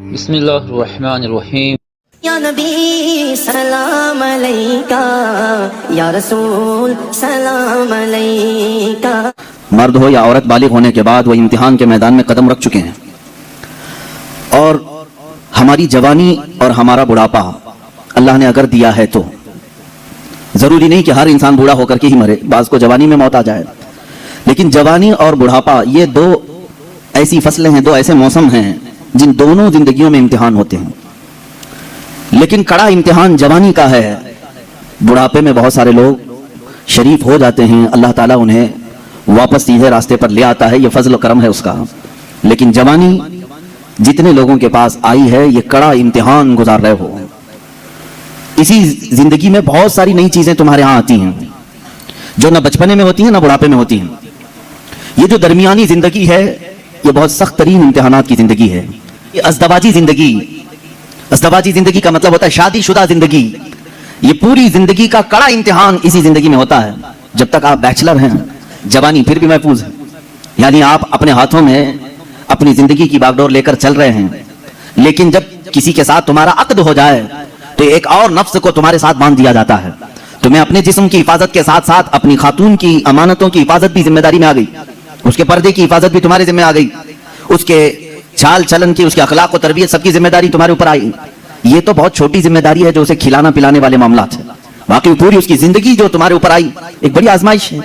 بسم اللہ الرحمن الرحیم۔ یا نبی سلام علیکہ، یا رسول سلام علیکہ۔ مرد ہو یا عورت بالغ ہونے کے بعد وہ امتحان کے میدان میں قدم رکھ چکے ہیں، اور ہماری جوانی اور ہمارا بڑھاپا اللہ نے اگر دیا ہے تو ضروری نہیں کہ ہر انسان بوڑھا ہو کر کے ہی مرے، بعض کو جوانی میں موت آ جائے، لیکن جوانی اور بڑھاپا یہ دو ایسی فصلیں ہیں، دو ایسے موسم ہیں جن دونوں زندگیوں میں امتحان ہوتے ہیں۔ لیکن کڑا امتحان جوانی کا ہے۔ بڑھاپے میں بہت سارے لوگ شریف ہو جاتے ہیں، اللہ تعالیٰ انہیں واپس سیدھے راستے پر لے آتا ہے، یہ فضل و کرم ہے اس کا۔ لیکن جوانی جتنے لوگوں کے پاس آئی ہے یہ کڑا امتحان گزار رہے ہو۔ اسی زندگی میں بہت ساری نئی چیزیں تمہارے ہاں آتی ہیں جو نہ بچپنے میں ہوتی ہیں نہ بڑھاپے میں ہوتی ہیں۔ یہ جو درمیانی زندگی ہے یہ بہت سخت ترین امتحانات کی زندگی ہے۔ یہ ازدواجی زندگی کا مطلب ہوتا ہے شادی شدہ زندگی۔ یہ پوری زندگی کا کڑا امتحان اسی زندگی میں ہوتا ہے۔ جب تک آپ بیچلر ہیں جوانی پھر بھی محفوظ ہے، یعنی آپ اپنے ہاتھوں میں اپنی زندگی کی باغ ڈور لے کر چل رہے ہیں، لیکن جب کسی کے ساتھ تمہارا عقد ہو جائے تو ایک اور نفس کو تمہارے ساتھ باندھ دیا جاتا ہے۔ تمہیں اپنے جسم کی حفاظت کے ساتھ ساتھ اپنی خاتون کی امانتوں کی حفاظت بھی ذمہ داری میں آ گئی، اس کے پردے کی حفاظت بھی تمہارے ذمہ آ گئی، اس کے چال چلن کی، اس کے اخلاق و تربیت سب کی ذمہ داری تمہارے اوپر آئی۔ یہ تو بہت چھوٹی ذمہ داری ہے جو اسے کھلانا پلانے والے معاملات ہیں، باقی پوری اس کی زندگی جو تمہارے اوپر آئی ایک بڑی آزمائش ہے۔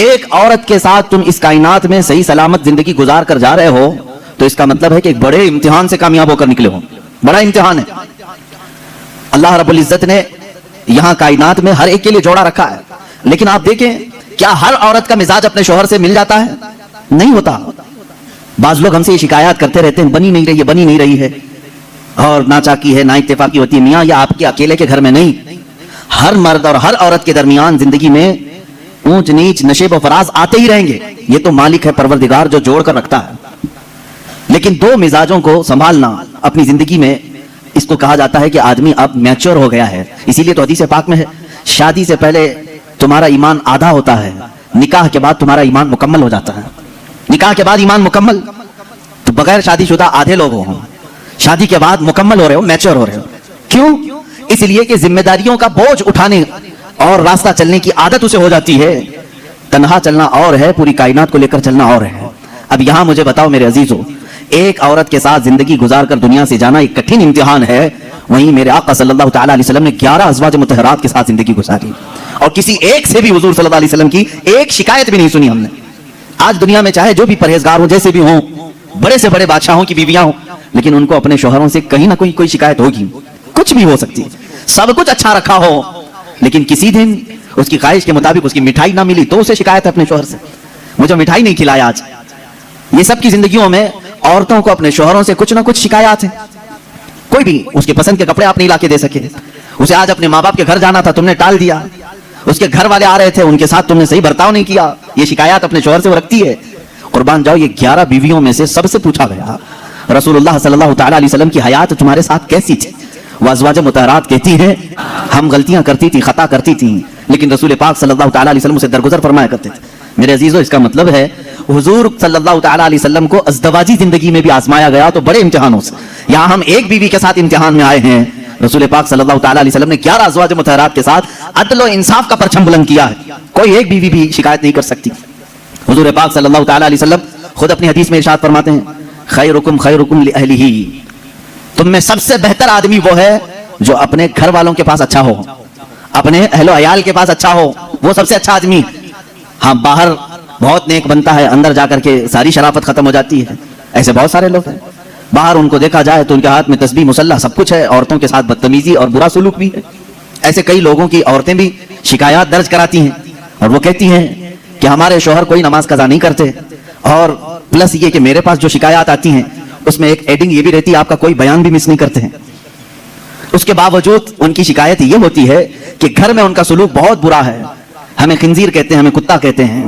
ایک عورت کے ساتھ تم اس کائنات میں صحیح سلامت زندگی گزار کر جا رہے ہو تو اس کا مطلب ہے کہ ایک بڑے امتحان سے کامیاب ہو کر نکلے ہو، بڑا امتحان ہے۔ اللہ رب العزت نے یہاں کائنات میں ہر ایک کے لیے جوڑا رکھا ہے، لیکن آپ دیکھیں کیا ہر عورت کا مزاج اپنے شوہر سے مل جاتا ہے؟ نہیں ہوتا۔ بعض لوگ ہم سے یہ شکایات کرتے رہتے ہیں بنی نہیں رہی ہے، اور ناچاکی ہے، نا اتفاقی ہوتی ہے۔ میاں یہ آپ کے اکیلے کے گھر میں نہیں، ہر مرد اور ہر عورت کے درمیان زندگی میں اونچ نیچ نشیب و فراز آتے ہی رہیں گے، یہ تو مالک ہے پروردگار جو جوڑ کر رکھتا ہے۔ لیکن دو مزاجوں کو سنبھالنا اپنی زندگی میں، اس کو کہا جاتا ہے کہ آدمی اب میچور ہو گیا ہے۔ اسی لیے تو حدیث پاک میں ہے شادی سے پہلے تمہارا ایمان آدھا ہوتا ہے، نکاح کے بعد تمہارا ایمان مکمل ہو جاتا ہے۔ نکاح کے بعد ایمان مکمل، تو بغیر شادی شدہ آدھے لوگ ہوں، شادی کے بعد مکمل ہو رہے ہو، میچور ہو رہے ہو۔ کیوں؟ اس لیے کہ ذمہ داریوں کا بوجھ اٹھانے اور راستہ چلنے کی عادت اسے ہو جاتی ہے۔ تنہا چلنا اور ہے، پوری کائنات کو لے کر چلنا اور ہے۔ اب یہاں مجھے بتاؤ میرے عزیزو، ایک عورت کے ساتھ زندگی گزار کر دنیا سے جانا ایک کٹھن امتحان ہے، وہیں میرے آقا صلی اللہ تعالیٰ علیہ وسلم نے 11 ازواج مطہرات کے ساتھ زندگی گزاری، اور کسی ایک سے بھی حضور صلی اللہ علیہ وسلم کی ایک شکایت بھی نہیں سنی ہم نے۔ آج دنیا میں چاہے جو بھی پرہیزگار ہوں، جیسے بھی ہوں، بڑے سے بڑے بادشاہوں کی بیویاں ہوں، لیکن ان کو اپنے شوہروں سے کہیں نہ کوئی شکایت ہوگی، کچھ بھی ہو سکتی ہے، سب کچھ اچھا رکھا ہو، لیکن کسی دن اس کی خواہش کے مطابق اس کی مٹھائی نہ ملی تو اسے شکایت ہے اپنے شوہر سے، مجھے مٹھائی نہیں کھلایا آج۔ یہ سب کی زندگیوں میں عورتوں کو اپنے شوہروں سے کچھ نہ کچھ شکایات ہیں۔ کوئی بھی اس کے پسند کے کپڑے آپ نہیں لا کے دے سکے، اسے آج اپنے ماں باپ کے گھر جانا تھا تم نے ٹال دیا، اس کے گھر والے آ رہے تھے ان کے ساتھ تم نے صحیح برتاؤ نہیں کیا، یہ شکایات اپنے شوہر سے وہ رکھتی ہے۔ قربان جاؤ، یہ 11 بیویوں میں سے سب سے پوچھا گیا رسول اللہ صلی اللہ تعالیٰ علیہ وسلم کی حیات تمہارے ساتھ کیسی تھی؟ وہ ازواج مطہرات کہتی ہیں ہم غلطیاں کرتی تھیں، خطا کرتی تھیں، لیکن رسول پاک صلی اللہ تعالیٰ علیہ وسلم اسے درگزر فرمایا کرتے تھے۔ میرے عزیزو، اس کا مطلب ہے حضور صلی اللہ تعالیٰ علیہ وسلم کو ازدواجی زندگی میں بھی آزمایا گیا تو بڑے امتحانوں سے۔ یہاں ہم ایک بیوی کے ساتھ امتحان میں آئے ہیں، رسول پاک صلی اللہ تعالیٰ علیہ وسلم نے 11 ازواج مطہرات کے ساتھ عدل و انصاف کا پرچم بلند کیا ہے، کوئی ایک بیوی بھی شکایت نہیں کر سکتی۔ حضور پاک صلی اللہ تعالیٰ علیہ وسلم خود اپنی حدیث میں ارشاد فرماتے ہیں خیرکم لأہلہ، تم میں سب سے بہتر آدمی وہ ہے جو اپنے گھر والوں کے پاس اچھا ہو، اپنے اہل و عیال کے پاس اچھا ہو، وہ سب سے اچھا آدمی۔ ہاں باہر بہت نیک بنتا ہے، اندر جا کر کے ساری شرافت ختم ہو جاتی ہے، ایسے بہت سارے لوگ ہیں۔ باہر ان کو دیکھا جائے تو ان کے ہاتھ میں تسبیح مسلح سب کچھ ہے، عورتوں کے ساتھ بدتمیزی اور برا سلوک بھی ہے۔ ایسے کئی لوگوں کی عورتیں بھی شکایات درج کراتی ہیں اور وہ کہتی ہیں کہ ہمارے شوہر کوئی نماز قضا نہیں کرتے، اور پلس یہ کہ میرے پاس جو شکایات آتی ہیں اس میں ایک ایڈنگ یہ بھی رہتی ہے آپ کا کوئی بیان بھی مس نہیں کرتے ہیں۔ اس کے باوجود ان کی شکایت یہ ہوتی ہے کہ گھر میں ان کا سلوک بہت برا ہے، ہمیں خنزیر کہتے ہیں، ہمیں کتا کہتے ہیں۔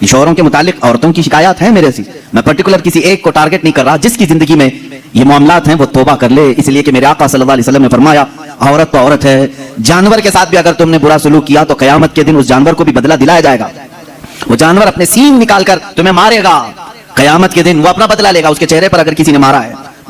یہ شوہروں کے متعلق عورتوں کی شکایات ہیں میرے عزیز، میں پرٹیکولر کسی ایک کو ٹارگٹ نہیں کر رہا، جس کی زندگی میں یہ معاملات ہیں وہ توبہ کر لے، اس لیے کہ میرے آقا صلی اللہ علیہ وسلم نے فرمایا عورت تو عورت ہے، جانور کے ساتھ بھی اگر تم نے برا سلوک کیا تو قیامت کے دن اس جانور کو بھی بدلہ دلایا جائے گا، وہ جانور اپنے سینگ نکال کر تمہیں مارے گا، قیامت کے دن وہ اپنا بدلہ لے گا، اس کے چہرے پر اگر کسی نے مارا ہے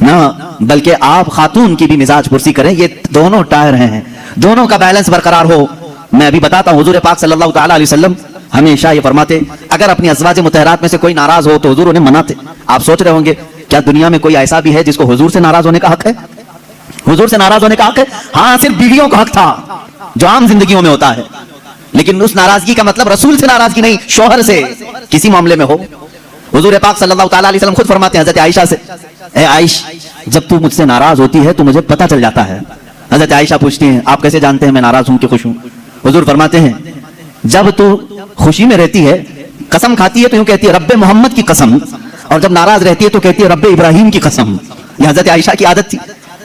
نہ بلکہ آپ خاتون کی بھی مزاج پرسی کریں. یہ دونوں ٹائر ہیں, دونوں کا بیلنس برقرار ہو. میں ابھی بتاتا ہوں, حضور پاک صلی اللہ تعالی علیہ وسلم ہمیشہ یہ فرماتے اگر اپنی ازواج مطہرات میں سے کوئی ناراض ہو تو حضور انہیں مناتے. آپ سوچ رہے ہوں گے کیا دنیا میں کوئی ایسا بھی ہے جس کو حضور سے ناراض ہونے کا حق ہے؟ حضور سے ناراض ہونے کا حق ہے؟ ہاں, صرف بیویوں کا حق تھا جو عام زندگیوں میں ہوتا ہے, لیکن اس ناراضگی کا مطلب رسول سے ناراضگی نہیں, شوہر سے کسی معاملے میں ہو. حضور پاک صلی اللہ تعالی علیہ وسلم خود فرماتے ہیں حضرت عائشہ سے, اے عائش جب تو مجھ سے ناراض ہوتی ہے تو مجھے پتہ چل جاتا ہے. حضرت عائشہ پوچھتی ہیں آپ کیسے جانتے ہیں میں ناراض ہوں کہ خوش ہوں؟ حضور فرماتے ہیں جب تو خوشی میں رہتی ہے قسم کھاتی ہے تو یوں کہتی ہے رب محمد کی قسم, اور جب ناراض رہتی ہے تو کہتی ہے رب ابراہیم کی قسم. یہ حضرت عائشہ کی عادت تھی,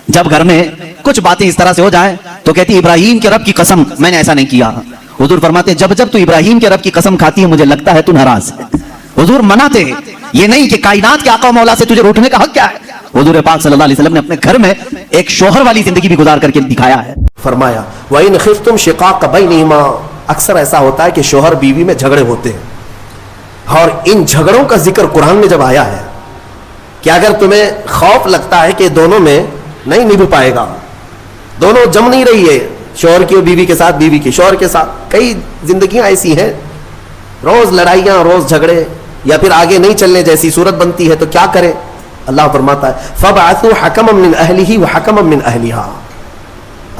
جب گھر میں کچھ باتیں اس طرح سے ہو جائیں تو کہتی ابراہیم کے رب کی قسم میں نے ایسا نہیں کیا. حضور فرماتے ہیں جب جب تو ابراہیم کے رب کی قسم کھاتی ہے مجھے لگتا ہے تو ناراض ہے. حضور مناتے ہیں, یہ نہیں کہ کائنات کے آقا و مولا سے تجھے روٹنے کا حق کیا ہے. حضور پاک صلی اللہ علیہ وسلم نے اپنے گھر میں ایک شوہر والی زندگی بھی گزار کر کے دکھایا ہے. فرمایا وَإِنْ خِفْتُمْ شِقَاقَ بَيْنِهِمَا. اکثر ایسا ہوتا ہے کہ شوہر بیوی میں جھگڑے ہوتے ہیں, اور ان جھگڑوں کا ذکر قرآن میں جب آیا ہے کہ اگر تمہیں خوف لگتا ہے کہ دونوں میں نہیں نبھ پائے گا, دونوں جم نہیں رہی ہے, شوہر کی بیوی کے ساتھ, بیوی کی شوہر کے ساتھ, کئی زندگیاں ایسی ہیں روز لڑائیاں, روز جھگڑے, یا پھر آگے نہیں چلنے جیسی صورت بنتی ہے تو کیا کرے؟ اللہ فرماتا ہے فَبْعَثُوا حَكَمًا مِّنْ أَهْلِهِ وَحَكَمًا مِّنْ أَهْلِهَا.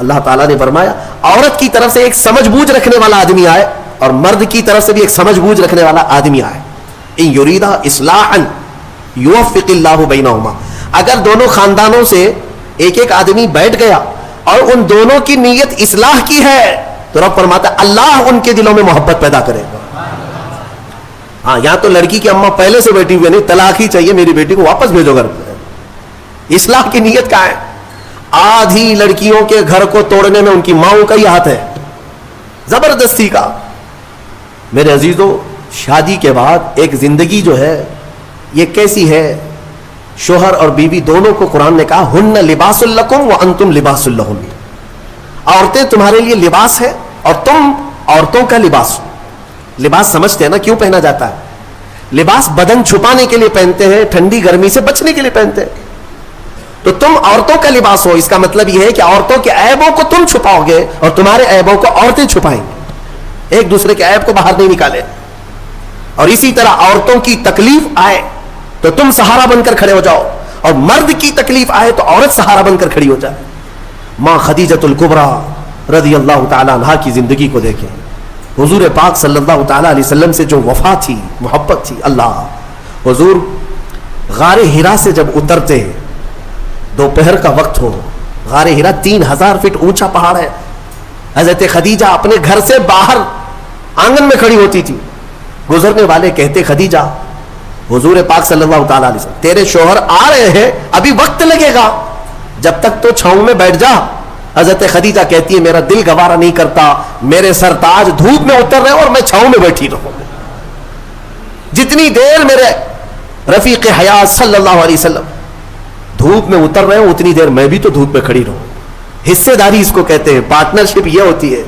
اللہ تعالیٰ نے فرمایا عورت کی طرف سے ایک سمجھ بوجھ رکھنے والا آدمی آئے اور مرد کی طرف سے بھی ایک سمجھ بوجھ رکھنے والا آدمی آئے. ان یریدا اصلاحا یوفق اللہ بینہما. اگر دونوں خاندانوں سے ایک ایک آدمی بیٹھ گیا اور ان دونوں کی نیت اصلاح کی ہے تو رب فرماتا ہے اللہ ان کے دلوں میں محبت پیدا کرے گا. ہاں, یہاں تو لڑکی کی اماں پہلے سے بیٹھی ہوئی نہیں, طلاق ہی چاہیے میری بیٹی کو واپس بھیجو گھر. اصلاح کی نیت کا ہے. آدھی لڑکیوں کے گھر کو توڑنے میں ان کی ماؤں کا ہی ہاتھ ہے, زبردستی کا. میرے عزیزو, شادی کے بعد ایک زندگی جو ہے یہ کیسی ہے؟ شوہر اور بیوی دونوں کو قرآن نے کہا ہن لباس لکم وانتم لباس لہن. عورتیں تمہارے لیے لباس ہے اور تم عورتوں کا لباس ہو. لباس سمجھتے ہیں نا کیوں پہنا جاتا ہے؟ لباس بدن چھپانے کے لیے پہنتے ہیں, ٹھنڈی گرمی سے بچنے کے لیے پہنتے ہیں. تو تم عورتوں کا لباس ہو, اس کا مطلب یہ ہے کہ عورتوں کے عیبوں کو تم چھپاؤ گے اور تمہارے عیبوں کو عورتیں چھپائیں گے, ایک دوسرے کے عیب کو باہر نہیں نکالے. اور اسی طرح عورتوں کی تکلیف آئے تو تم سہارا بن کر کھڑے ہو جاؤ, اور مرد کی تکلیف آئے تو عورت سہارا بن کر کھڑی ہو جائے. ماں خدیجۃ الکبریٰ رضی اللہ تعالی عنہا کی زندگی کو دیکھیں. حضور پاک صلی اللہ تعالی علیہ وسلم سے جو وفا تھی, محبت تھی. اللہ, حضور غار ہرا سے جب اترتے, دوپہر کا وقت ہو, غار ہرا 3000 فٹ اونچا پہاڑ ہے. حضرت خدیجہ اپنے گھر سے باہر آنگن میں کھڑی ہوتی تھی. گزرنے والے کہتے خدیجہ, حضور پاک صلی اللہ تعالی علیہ وسلم تیرے شوہر آ رہے ہیں, ابھی وقت لگے گا, جب تک تو چھاؤں میں بیٹھ جا. حضرت خدیجہ کہتی ہے میرا دل گوارا نہیں کرتا میرے سرتاج دھوپ میں اتر رہے اور میں چھاؤں میں بیٹھی رہوں. جتنی دیر میرے رفیق حیات صلی اللہ علیہ وسلم دھوپ میں اتر رہے ہوں اتنی دیر میں بھی تو دھوپ میں کھڑی رہوں. حصے داری اس کو کہتے ہیں, پارٹنرشپ یہ ہوتی ہے,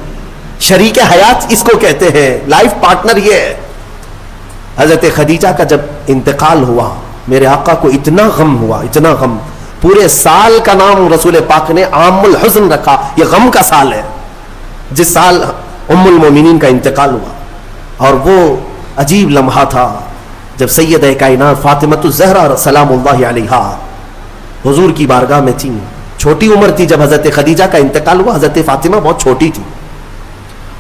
شریک حیات اس کو کہتے ہیں, لائف پارٹنر یہ ہے. حضرت خدیجہ کا جب انتقال ہوا میرے آقا کو اتنا غم ہوا, اتنا غم. پورے سال کا نام رسول پاک نے عام الحزن رکھا, یہ غم کا سال ہے جس سال ام المومنین کا انتقال ہوا. اور وہ عجیب لمحہ تھا جب سیدہ کائنات فاطمۃ الزہرا سلام اللہ علیہا حضور کی بارگاہ میں تھی. چھوٹی عمر تھی جب حضرت خدیجہ کا انتقال ہوا, حضرت فاطمہ بہت چھوٹی تھی.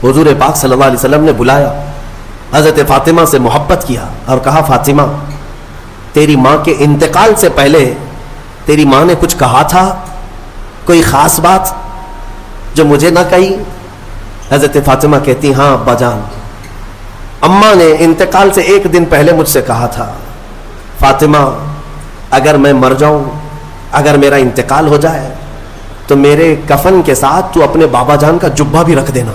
حضور پاک صلی اللہ علیہ وسلم نے بلایا, حضرت فاطمہ سے محبت کیا اور کہا فاطمہ تیری ماں کے انتقال سے پہلے تیری ماں نے کچھ کہا تھا, کوئی خاص بات جو مجھے نہ کہی؟ حضرت فاطمہ کہتی ہاں ابا جان, اماں نے انتقال سے ایک دن پہلے مجھ سے کہا تھا فاطمہ اگر میں مر جاؤں, اگر میرا انتقال ہو جائے تو میرے کفن کے ساتھ تو اپنے بابا جان کا جبہ بھی رکھ دینا,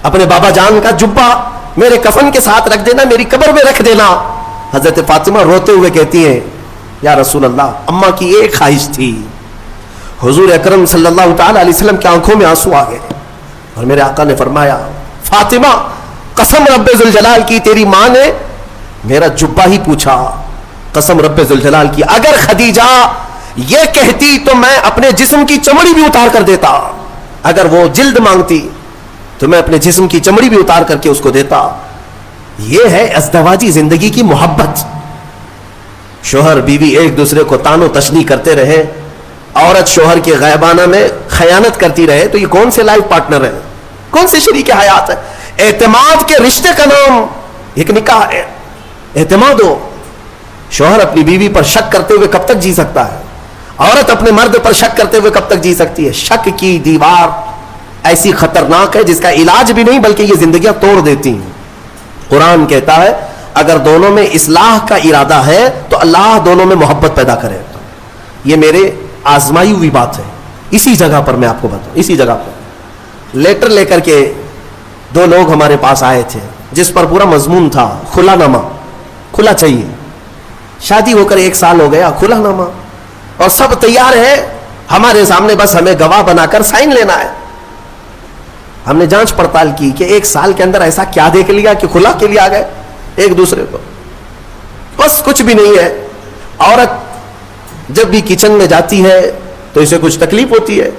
اپنے بابا جان کا جبہ میرے کفن کے ساتھ رکھ دینا, میری قبر میں رکھ دینا. حضرت فاطمہ روتے ہوئے کہتی ہیں یا رسول اللہ اماں کی ایک خواہش تھی. حضور اکرم صلی اللہ تعالی علیہ وسلم کی آنکھوں میں آنسو آ گئے اور میرے آقا نے فرمایا فاطمہ قسم رب ذوالجلال کی تیری ماں نے میرا جبہ ہی پوچھا, قسم رب ذوالجلال کی، اگر خدیجہ یہ کہتی تو میں اپنے جسم کی چمڑی بھی اتار کر دیتا، اگر وہ جلد مانگتی تو میں اپنے جسم کی چمڑی بھی اتار کر کے اس کو دیتا۔ یہ ہے ازدواجی زندگی کی محبت۔ شوہر بیوی ایک دوسرے کو تان و تشنیع کرتے رہے، عورت شوہر کے غیبانہ میں خیانت کرتی رہے، تو یہ کون سے لائف پارٹنر ہیں، کون سے شریک حیات ہے؟ اعتماد کے رشتے کا نام ایک نکاح ہے، اعتماد ہو۔ شوہر اپنی بیوی پر شک کرتے ہوئے کب تک جی سکتا ہے؟ عورت اپنے مرد پر شک کرتے ہوئے کب تک جی سکتی ہے؟ شک کی دیوار ایسی خطرناک ہے جس کا علاج بھی نہیں بلکہ یہ زندگیاں توڑ دیتی ہیں۔ قرآن کہتا ہے اگر دونوں میں اصلاح کا ارادہ ہے تو اللہ دونوں میں محبت پیدا کرے۔ یہ میرے آزمائی ہوئی بات ہے۔ اسی جگہ پر میں آپ کو بتاؤں، اسی جگہ پر لیٹر لے کر کے دو لوگ ہمارے پاس آئے تھے جس پر پورا مضمون تھا کھلا نامہ، کھلا چاہیے، شادی ہو کر 1 سال ہو گیا، کھلا نامہ، اور سب تیار ہے ہمارے سامنے، بس ہمیں گواہ بنا کر سائن لینا ہے۔ ہم نے جانچ پڑتال کی کہ 1 سال کے اندر ایسا کیا دیکھ لیا کہ کھلا کے لیے آ گئے ایک دوسرے کو؟ بس کچھ بھی نہیں ہے۔ عورت جب بھی کچن میں جاتی ہے تو اسے کچھ تکلیف ہوتی ہے،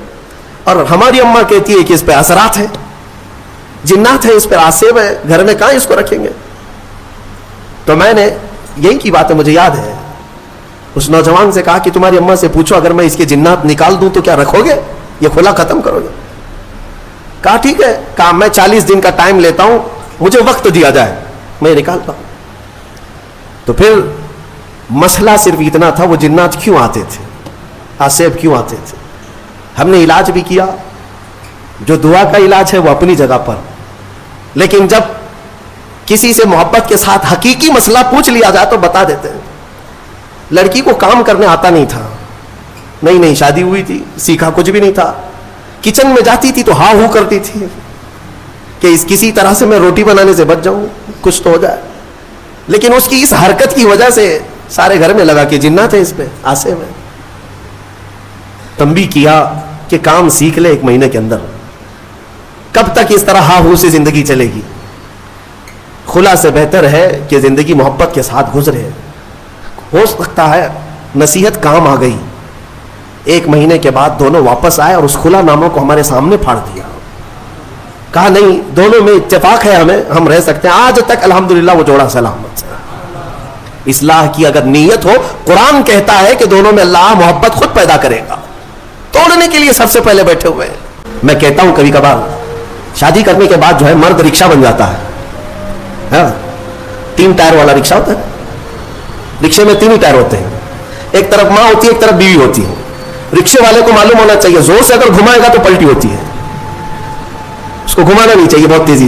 اور ہماری اماں کہتی ہے کہ اس پہ اثرات ہیں، جنات ہیں، اس پہ آسیب ہے، گھر میں کہاں اس کو رکھیں گے؟ تو میں نے یہی کی بات ہے، مجھے یاد ہے، اس نوجوان سے کہا کہ تمہاری اماں سے پوچھو اگر میں اس کے جنات نکال دوں تو کیا رکھو گے، یہ کھلا ختم کرو گے؟ کہا ٹھیک ہے، کہا میں 40 دن کا ٹائم لیتا ہوں، مجھے وقت دیا جائے، میں نکالتا ہوں۔ تو پھر مسئلہ صرف اتنا تھا، وہ جنات کیوں آتے تھے، آسیب کیوں آتے تھے؟ ہم نے علاج بھی کیا، جو دعا کا علاج ہے وہ اپنی جگہ پر، لیکن جب کسی سے محبت کے ساتھ حقیقی مسئلہ پوچھ لیا جائے تو بتا دیتے ہیں۔ لڑکی کو کام کرنے آتا نہیں تھا، نئی شادی ہوئی تھی، سیکھا کچھ بھی نہیں تھا، کچن میں جاتی تھی تو ہاں ہو کرتی تھی کہ کسی طرح سے میں روٹی بنانے سے بچ جاؤں، کچھ تو ہو جائے، لیکن اس کی اس حرکت کی وجہ سے سارے گھر میں لگا کہ جنات ہے اس پہ، آسیب ہے۔ تنبیہ کیا کہ کام سیکھ لے 1 مہینے کے اندر، کب تک اس طرح ہاں ہو سے زندگی چلے گی؟ خلا سے بہتر ہے کہ زندگی محبت کے ساتھ گزرے۔ ہو سکتا ہے نصیحت کام آ گئی، 1 مہینے کے بعد دونوں واپس آئے اور اس خلا ناموں کو ہمارے سامنے پھاڑ دیا، کہا نہیں دونوں میں اتفاق ہے، ہم رہ سکتے ہیں، آج تک الحمدللہ وہ جوڑا سلامت ہے۔ اصلاح کی اگر نیت ہو، قرآن کہتا ہے کہ دونوں میں اللہ محبت خود پیدا کرے گا، توڑنے کے لیے سب سے پہلے بیٹھے ہوئے ہیں۔ میں کہتا ہوں کبھی کبھار شادی کرنے کے بعد جو ہے مرد رکشہ بن جاتا ہے، 3 ٹائر والا رکشہ ہوتا ہے، رکشے میں 3 ہی ٹائر ہوتے ہیں، ایک طرف ماں ہوتی ہے ایک طرف بیوی ہوتی ہے۔ رکشے والے کو معلوم ہونا چاہیے زور سے اگر گھمائے گا تو پلٹی ہوتی ہے، اس کو گھمانا نہیں چاہیے بہت تیزی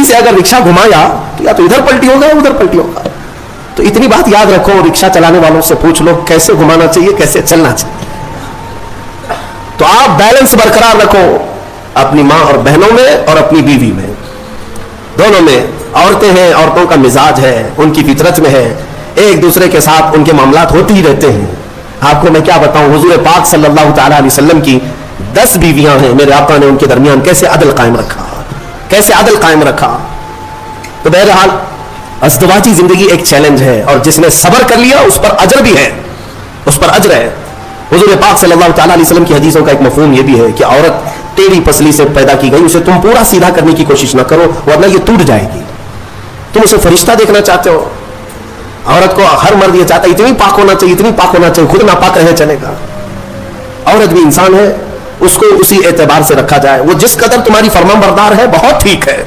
سے اگر رکشہ گھمایا تو یا تو ادھر پلٹی ہوگا یا ادھر پلٹی ہوگا۔ تو اتنی بات یاد رکھو، رکشہ چلانے والوں سے پوچھ لو کیسے گھمانا چاہیے، کیسے چلنا چاہیے۔ تو آپ بیلنس برقرار رکھو اپنی ماں اور بہنوں میں اور اپنی بیوی میں، دونوں میں۔ عورتیں ہیں، عورتوں کا مزاج ہے، ان کی فطرت میں ہے، ایک دوسرے کے ساتھ ان کے معاملات ہوتے ہی رہتے ہیں۔ آپ کو میں کیا بتاؤں، حضور پاک صلی اللہ تعالی علیہ وسلم کی 10 بیویاں ہیں، میرے آقا نے ان کے درمیان کیسے عدل قائم رکھا۔ تو بہرحال ازدواجی زندگی ایک چیلنج ہے، اور جس نے صبر کر لیا اس پر اجر بھی ہے، اس پر اجر ہے۔ حضور پاک صلی اللہ تعالی علیہ وسلم کی حدیثوں کا ایک مفہوم یہ بھی ہے کہ عورت ٹیڑھی پسلی سے پیدا کی گئی، اسے تم پورا سیدھا کرنے کی کوشش نہ کرو ورنہ یہ ٹوٹ جائے گی۔ تم اسے فرشتہ دیکھنا چاہتے ہو، عورت کو ہر مرد یہ چاہتا ہے اتنی پاک ہونا چاہیے، خود ناپاک رہے چلے گا۔ عورت بھی انسان ہے، اس کو اسی اعتبار سے رکھا جائے، وہ جس قدر تمہاری فرمان بردار ہے بہت ٹھیک ہے۔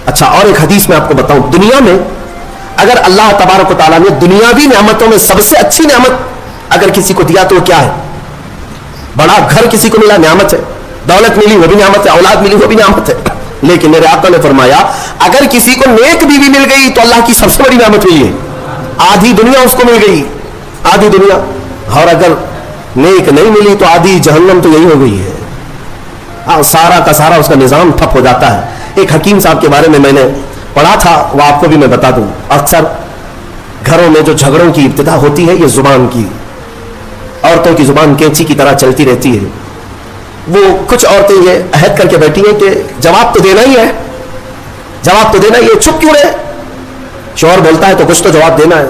اچھا، اور ایک حدیث میں آپ کو بتاؤں، دنیا میں اگر اللہ تبارک و تعالیٰ نے دنیاوی نعمتوں میں سب سے اچھی نعمت اگر کسی کو دیا تو کیا ہے؟ بڑا گھر کسی کو ملا، نعمت ہے، دولت ملی وہ بھی نعمت ہے، اولاد ملی وہ بھی نعمت ہے، لیکن میرے آقا نے فرمایا اگر کسی کو نیک بیوی مل گئی تو اللہ کی سب سے بڑی نعمت ملی ہے، آدھی دنیا اس کو مل گئی، آدھی دنیا۔ اور اگر نیک نہیں ملی تو آدھی جہنم تو یہی ہو گئی ہے، سارا کا سارا اس کا نظام ٹھپ ہو جاتا ہے۔ ایک حکیم صاحب کے بارے میں نے پڑھا تھا، وہ آپ کو بھی میں بتا دوں۔ اکثر گھروں میں جو جھگڑوں کی ابتدا ہوتی ہے یہ زبان کی، عورتوں کی زبان کینچی کی طرح چلتی رہتی ہے۔ وہ کچھ عورتیں یہ عہد کر کے بیٹھی ہیں کہ جواب تو دینا ہی ہے، چپ کیوں رہے؟ شوہر بولتا ہے تو کچھ تو جواب دینا ہے،